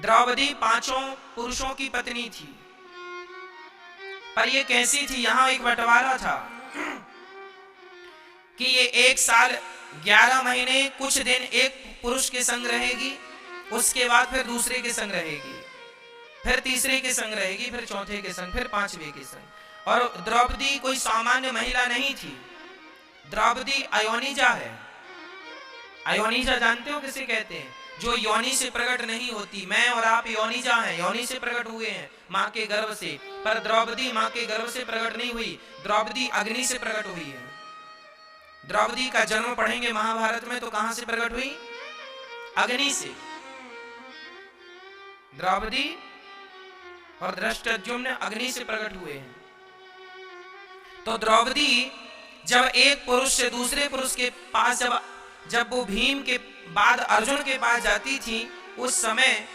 द्रौपदी 5 पुरुषों की पत्नी थी, पर ये कैसी थी, यहां एक बंटवारा था कि ये 1 साल 11 महीने कुछ दिन एक पुरुष के संग रहेगी, उसके बाद फिर दूसरे के संग रहेगी, फिर तीसरे के संग रहेगी, फिर चौथे के संग, फिर 5वें के संग। और द्रौपदी कोई सामान्य महिला नहीं थी, द्रौपदी अयोनिजा है। अयोनिजा जानते हो किसे कहते हैं? जो योनि से प्रकट नहीं होती। मैं और आप योनिजा हैं, योनि से प्रकट हुए हैं मां के गर्भ से, पर द्रौपदी मां के गर्भ से प्रकट नहीं हुई, द्रौपदी अग्नि से प्रकट हुई है। द्रौपदी का जन्म पढ़ेंगे महाभारत में तो कहां से प्रकट हुई? अग्नि से। द्रौपदी और धृष्टद्युम्न अग्नि से प्रकट हुए हैं। तो द्रौपदी जब एक पुरुष से दूसरे पुरुष के पास, जब वो भीम के बाद अर्जुन के पास जाती थी, उस समय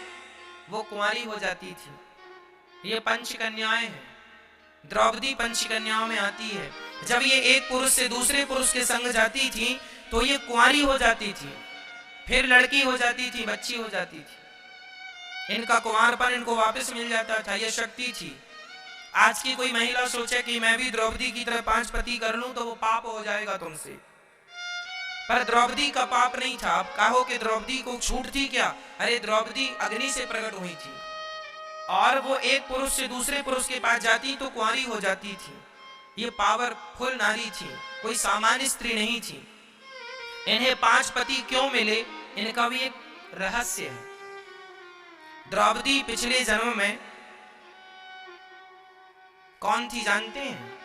वो कुंवारी हो जाती थी। ये पंचकन्याएं हैं, द्रौपदी पंचकन्याओं में आती है। जब ये एक पुरुष से दूसरे पुरुष के संग जाती थी तो ये कुंवारी हो जाती थी, फिर लड़की हो जाती थी, बच्ची हो जाती थी, इनका कुंवारपन इनको वापस मिल जाता था। ये शक्ति थी। आज की कोई महिला सोचे कि मैं भी द्रौपदी की तरह 5 पति कर लूं तो वो पाप हो जाएगा तुमसे, पर द्रौपदी का पाप नहीं था। आप कहो कि द्रौपदी को छूट थी क्या? अरे द्रौपदी अग्नि से प्रकट हुई थी और वो एक पुरुष से दूसरे पुरुष के पास जाती तो कुंवारी हो जाती थी। ये पावरफुल नारी थी, कोई सामान्य स्त्री नहीं थी। इन्हें 5 पति क्यों मिले, इनका भी एक रहस्य है। द्रौपदी पिछले जन्म में कौन थी जानते हैं?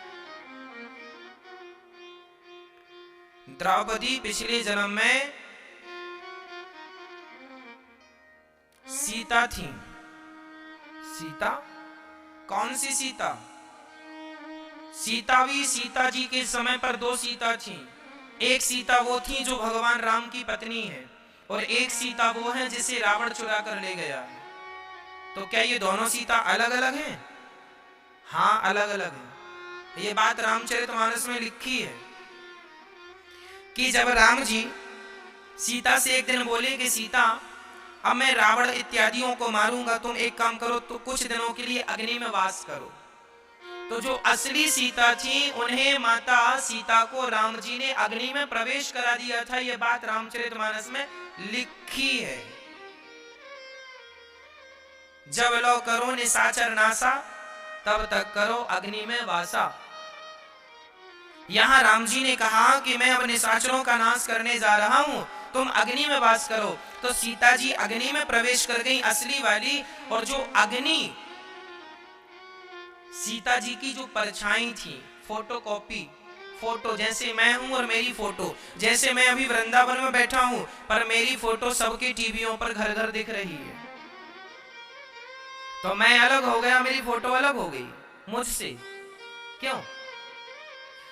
द्रौपदी पिछले जन्म में सीता थी। सीता? कौन सी सीता? सीता भी सीता जी के समय पर 2 सीता थी। एक सीता वो थी जो भगवान राम की पत्नी है, और एक सीता वो है जिसे रावण चुरा कर ले गया। तो क्या ये दोनों सीता अलग अलग हैं? हाँ, अलग अलग हैं। ये बात रामचरितमानस में लिखी है कि जब राम जी सीता से एक दिन बोले कि सीता, अब मैं रावण इत्यादियों को मारूंगा, तुम एक काम करो, तो कुछ दिनों के लिए अग्नि में वास करो। तो जो असली सीता थी उन्हें माता सीता को राम जी ने अग्नि में प्रवेश करा दिया था। यह बात रामचरितमानस में लिखी है। जब लो करो निशाचर नासा, तब तक करो अग्नि में वासा। यहां राम जी ने कहा कि मैं अब निशाचरों का नाश करने जा रहा हूं, तुम अग्नि में वास करो। तो सीता जी अग्नि में प्रवेश कर गई, असली वाली। और जो अग्नि सीता जी की जो परछाई थी, फोटोकॉपी, फोटो, जैसे मैं हूं और मेरी फोटो, जैसे मैं अभी वृंदावन में बैठा हूं पर मेरी फोटो सबके टीवियों पर घर घर दिख रही है, तो मैं अलग हो गया, मेरी फोटो अलग हो गई मुझसे। क्यों?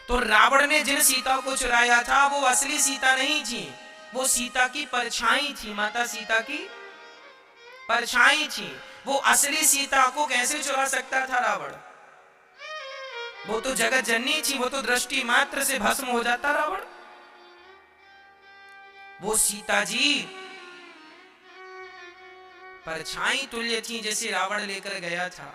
तो रावण ने जिन सीता को चुराया था वो असली सीता नहीं थी, वो सीता की परछाई थी, माता सीता की परछाई थी। वो असली सीता को कैसे चुरा सकता था रावण? वो तो जगत जननी थी, वो तो दृष्टि मात्र से भस्म हो जाता रावण। वो सीता जी परछाई तुल्य थी जैसे रावण लेकर गया था।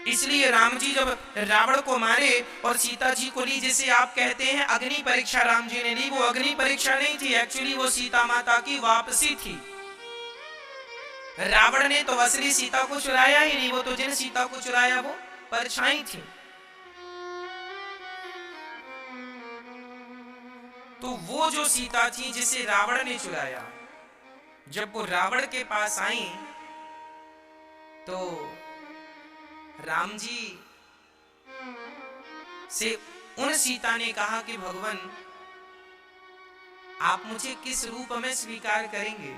इसलिए राम जी जब रावण को मारे और सीता जी को ली, जैसे आप कहते हैं अग्नि परीक्षा राम जी ने ली, वो अग्नि परीक्षा नहीं थी, एक्चुअली वो सीता माता की वापसी थी। रावण ने तो असली सीता को चुराया ही नहीं, वो तो जिन सीता को चुराया वो परछाई थी। तो वो जो सीता थी जिसे रावण ने चुराया, जब वो रावण के पास आई तो राम जी से उन सीता ने कहा कि भगवान आप मुझे किस रूप में स्वीकार करेंगे?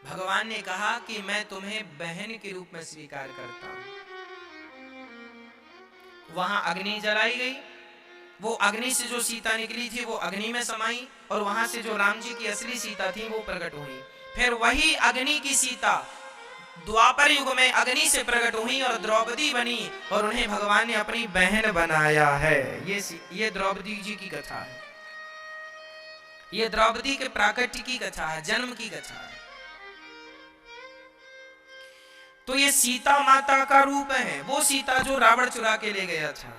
भगवान ने कहा कि मैं तुम्हें बहन के रूप में स्वीकार करता हूं। वहां अग्नि जलाई गई, वो अग्नि से जो सीता निकली थी वो अग्नि में समाई, और वहां से जो राम जी की असली सीता थी वो प्रकट हुई। फिर वही अग्नि की सीता द्वापर युग में अग्नि से प्रकट हुई और द्रौपदी बनी, और उन्हें भगवान ने अपनी बहन बनाया है। ये द्रौपदी जी की कथा है, ये द्रौपदी के प्राकट्य की कथा है, जन्म की कथा है। तो ये सीता माता का रूप है, वो सीता जो रावण चुरा के ले गया था।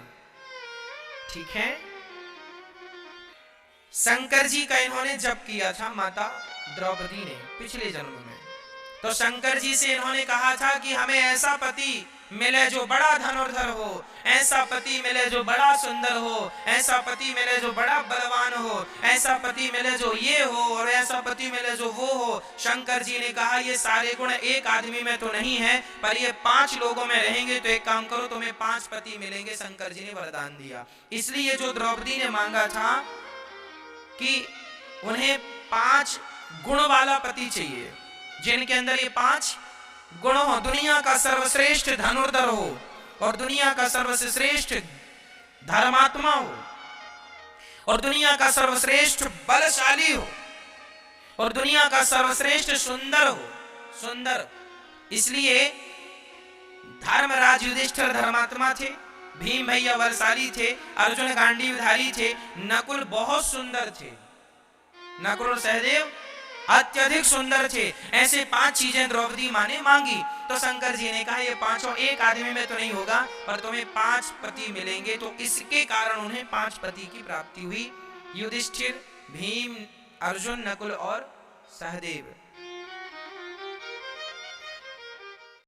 ठीक है, शंकर जी का इन्होंने जप किया था माता द्रौपदी ने पिछले जन्म में। तो शंकर जी से इन्होंने कहा था कि हमें ऐसा पति मिले जो बड़ा धनुर्धर हो, ऐसा पति मिले जो बड़ा सुंदर हो, ऐसा पति मिले जो बड़ा बलवान हो, ऐसा पति मिले जो ये हो और ऐसा पति मिले जो वो हो। शंकर जी ने कहा ये सारे गुण एक आदमी में तो नहीं है, पर ये 5 लोगों में रहेंगे, तो एक काम करो तुम्हें 5 पति मिलेंगे। शंकर जी ने वरदान दिया। इसलिए जो द्रौपदी ने मांगा था कि उन्हें 5 गुण वाला पति चाहिए, जिनके अंदर ये 5 गुण हो, दुनिया का सर्वश्रेष्ठ धनुर्धर हो और दुनिया का सर्वश्रेष्ठ धर्मात्मा हो और दुनिया का सर्वश्रेष्ठ बलशाली हो और दुनिया का सर्वश्रेष्ठ सुंदर हो। सुंदर इसलिए धर्मराज युधिष्ठिर धर्मात्मा थे, भीम भैया बलशाली थे, अर्जुन गांडीवधारी थे, नकुल बहुत सुंदर थे, नकुल और सहदेव अत्यधिक सुंदर थे। ऐसे 5 चीजें द्रौपदी माँ ने मांगी। तो शंकर जी ने कहा ये 5 एक आदमी में तो नहीं होगा, पर तुम्हें 5 पति मिलेंगे। तो इसके कारण उन्हें 5 पति की प्राप्ति हुई, युधिष्ठिर, भीम, अर्जुन, नकुल और सहदेव।